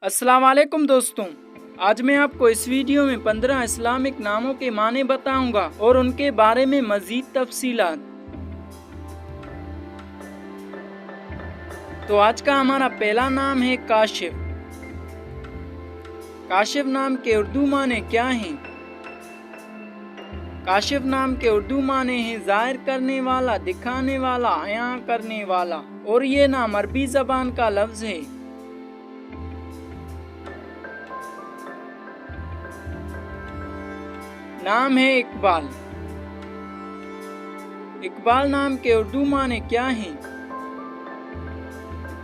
अस्सलाम वालेकुम दोस्तों, आज मैं आपको इस वीडियो में 15 इस्लामिक नामों के माने बताऊंगा और उनके बारे में मज़ीद तफसीलात। तो आज का हमारा पहला नाम है काशिफ। काशिफ नाम के उर्दू माने क्या हैं? काशिफ नाम के उर्दू माने हैं ज़ाहिर करने वाला, दिखाने वाला, अयां करने वाला, और ये नाम अरबी ज़बान का लफ्ज़ है। नाम है इकबाल। इकबाल नाम के उर्दू माने क्या हैं?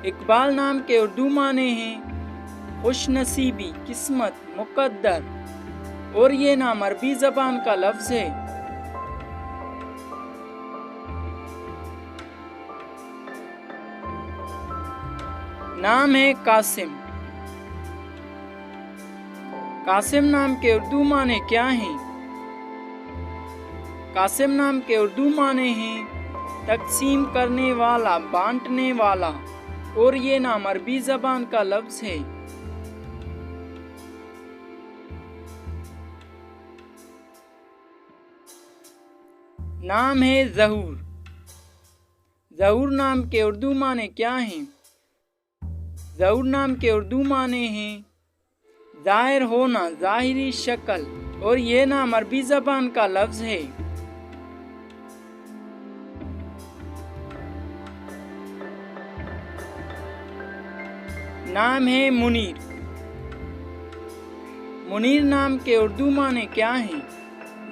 इकबाल नाम के उर्दू माने हैं खुशनसीबी, किस्मत, मुकद्दर, और ये नाम अरबी ज़बान का लफ्ज़ है। नाम है कासिम। कासिम नाम के उर्दू माने क्या हैं? कासिम नाम के उर्दू माने हैं तकसीम करने वाला, बांटने वाला, और ये नाम अरबी ज़बान का लफ्ज़ है। नाम है ज़हूर। ज़हूर नाम के उर्दू माने क्या हैं? ज़हूर नाम के उर्दू माने हैं ज़ाहिर होना, ज़ाहिरी शक्ल, और ये नाम अरबी ज़बान का लफ्ज़ है। नाम है मुनीर। मुनीर नाम के उर्दू माने क्या हैं?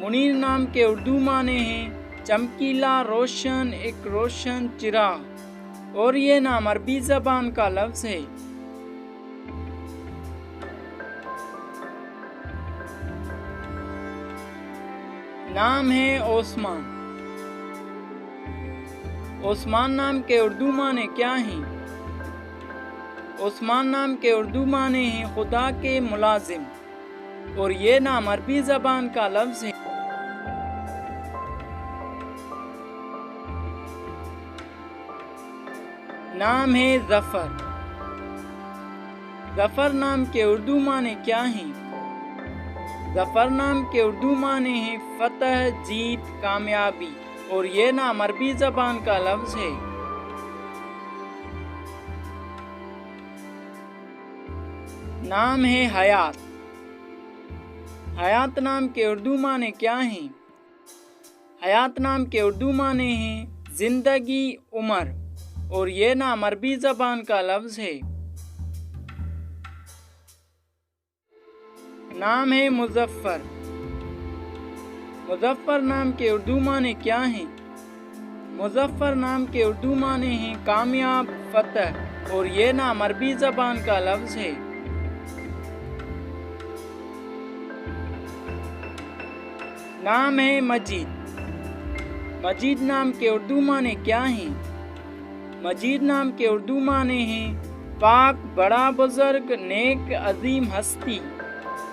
मुनीर नाम के उर्दू माने हैं चमकीला, रोशन, एक रोशन चिराग, और ये नाम अरबी ज़बान का लफ्ज़ है। नाम है ओस्मान। ओस्मान नाम के उर्दू माने क्या हैं? ओस्मान नाम के उर्दू माने हैं खुदा के मुलाजिम, और ये नाम अरबी ज़बान का लफ्ज़ है। नाम है ज़फ़र। ज़फ़र नाम के उर्दू माने क्या हैं? ज़फ़र नाम के उर्दू माने हैं फ़तह, जीत, कामयाबी, और ये नाम अरबी ज़बान का लफ्ज़ है। नाम है हयात। हयात नाम के उर्दू माने क्या हैं? हयात नाम के उर्दू माने हैं जिंदगी, उम्र, और ये नाम अरबी ज़बान का लफ्ज़ है। नाम है मुज़फ़्फ़र। मुज़फ़्फ़र नाम के उर्दू माने क्या हैं? मुज़फ़्फ़र नाम के उर्दू माने हैं कामयाब, फ़तह, और ये नाम अरबी ज़बान का लफ्ज़ है। नाम है मजीद। मजीद नाम के उर्दू माने क्या हैं? मजीद नाम के उर्दू माने हैं पाक, बड़ा बुजुर्ग, नेक, अजीम हस्ती,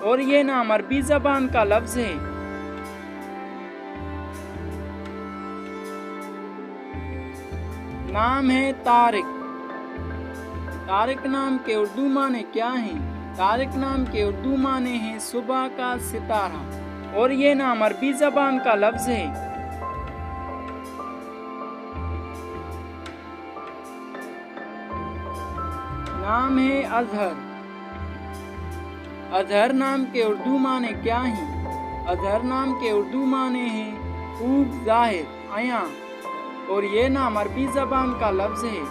और ये नाम अरबी ज़बान का लफ्ज़ है। नाम है तारिक। तारिक नाम के उर्दू माने क्या हैं? तारिक नाम के उर्दू माने हैं सुबह का सितारा, और ये नाम अरबी ज़बान का लफ्ज़ है। नाम है अज़हर। अज़हर नाम के उर्दू माने क्या हैं? अज़हर नाम के उर्दू माने हैं खूब, ज़ाहिर, अयां, और ये नाम अरबी ज़बान का लफ्ज़ है।